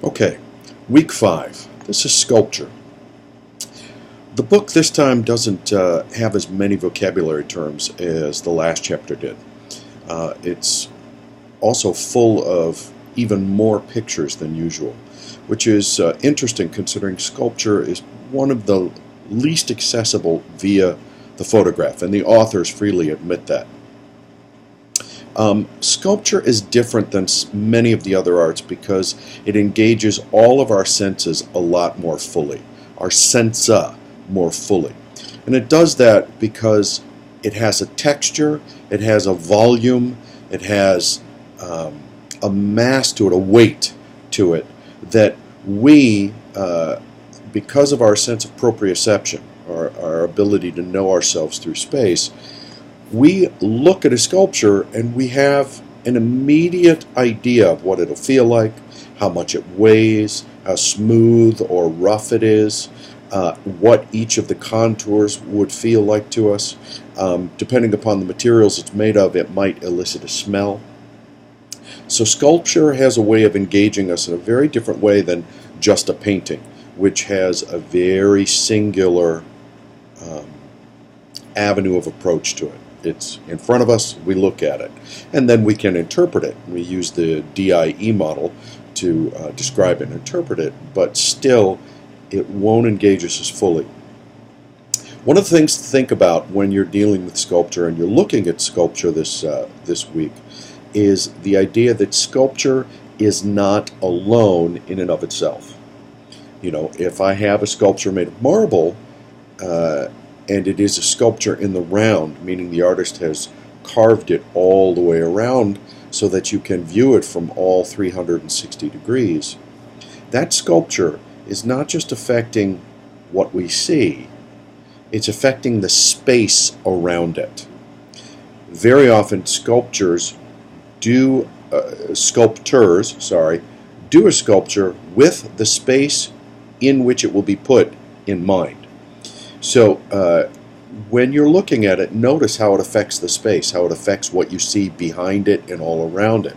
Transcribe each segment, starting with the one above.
Okay, week 5. This is sculpture. The book this time doesn't have as many vocabulary terms as the last chapter did. It's also full of even more pictures than usual, which is interesting considering sculpture is one of the least accessible via the photograph, and the authors freely admit that. Sculpture is different than many of the other arts because it engages all of our senses a lot more fully, our sensa more fully. And it does that because it has a texture, it has a volume, it has a mass to it, a weight to it, that we, because of our sense of proprioception, our ability to know ourselves through space, we look at a sculpture and we have an immediate idea of what it'll feel like, how much it weighs, how smooth or rough it is, what each of the contours would feel like to us. Depending upon the materials it's made of, it might elicit a smell. So sculpture has a way of engaging us in a very different way than just a painting, which has a very singular avenue of approach to it. It's in front of us, we look at it, and then we can interpret it. We use the DIE model to describe and interpret it, but still it won't engage us as fully. One of the things to think about when you're dealing with sculpture and you're looking at sculpture this week is the idea that sculpture is not alone in and of itself. You know, if I have a sculpture made of marble, and it is a sculpture in the round, meaning the artist has carved it all the way around so that you can view it from all 360 degrees. That sculpture is not just affecting what we see, it's affecting the space around it. Very often sculptors do a sculpture with the space in which it will be put in mind. So when you're looking at it, notice how it affects the space, how it affects what you see behind it and all around it.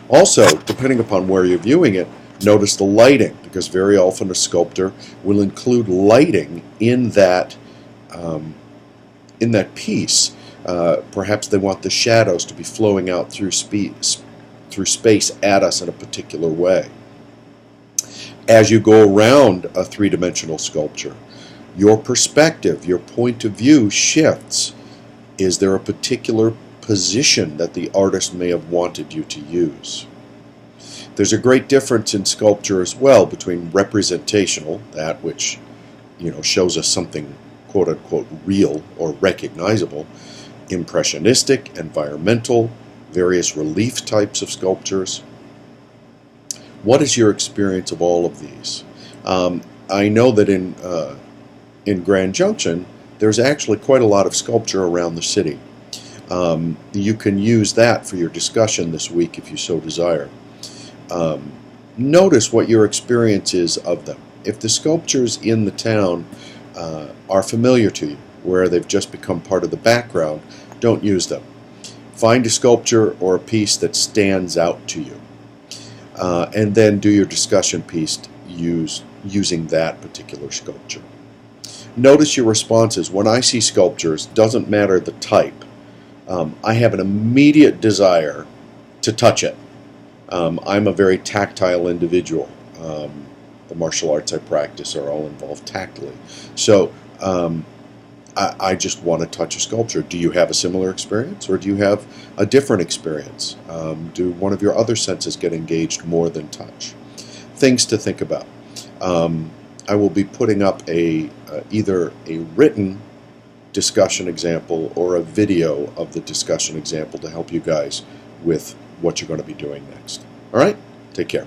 Also, depending upon where you're viewing it, notice the lighting, because very often a sculptor will include lighting in that piece. Perhaps they want the shadows to be flowing out through space at us in a particular way. As you go around a three-dimensional sculpture, your perspective, your point of view shifts. Is there a particular position that the artist may have wanted you to use? There's a great difference in sculpture as well between representational, that which shows us something quote-unquote real or recognizable, impressionistic, environmental, various relief types of sculptures. What is your experience of all of these? I know that in Grand Junction, there's actually quite a lot of sculpture around the city. You can use that for your discussion this week if you so desire. Notice what your experience is of them. If the sculptures in the town are familiar to you, where they've just become part of the background, don't use them. Find a sculpture or a piece that stands out to you, and then do your discussion piece using that particular sculpture. Notice your responses. When I see sculptures, doesn't matter the type, I have an immediate desire to touch it. I'm a very tactile individual. The martial arts I practice are all involved tactily. So I just want to touch a sculpture. Do you have a similar experience, or do you have a different experience? Do one of your other senses get engaged more than touch? Things to think about. I will be putting up either a written discussion example or a video of the discussion example to help you guys with what you're going to be doing next. All right? Take care.